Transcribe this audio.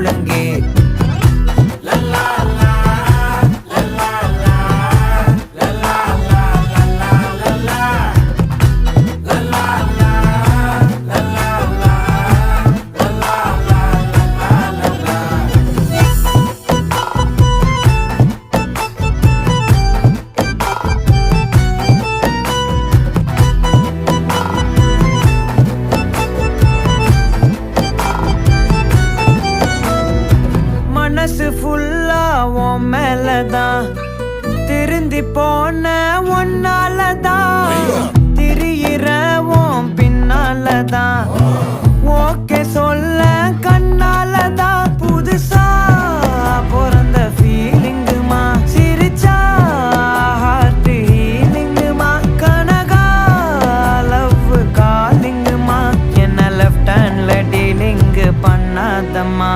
முழங்கே. மனசு ஃபுல்லா உன் மேலதான், திருந்தி போன ஒன்னாலதான், திரியிற உன் பின்னாலதான், ஓகே சொல்ல கண்ணாலதான். புதுசா பிறந்த ஃபீலிங்குமா, சிரிச்சா ஹார்ட் ஹீலிங்குமா, கனகா லவ் காலிங்குமா, என்ன லெஃப்ட் ஹேண்ட்ல டீலிங் பண்ணாதம்மா.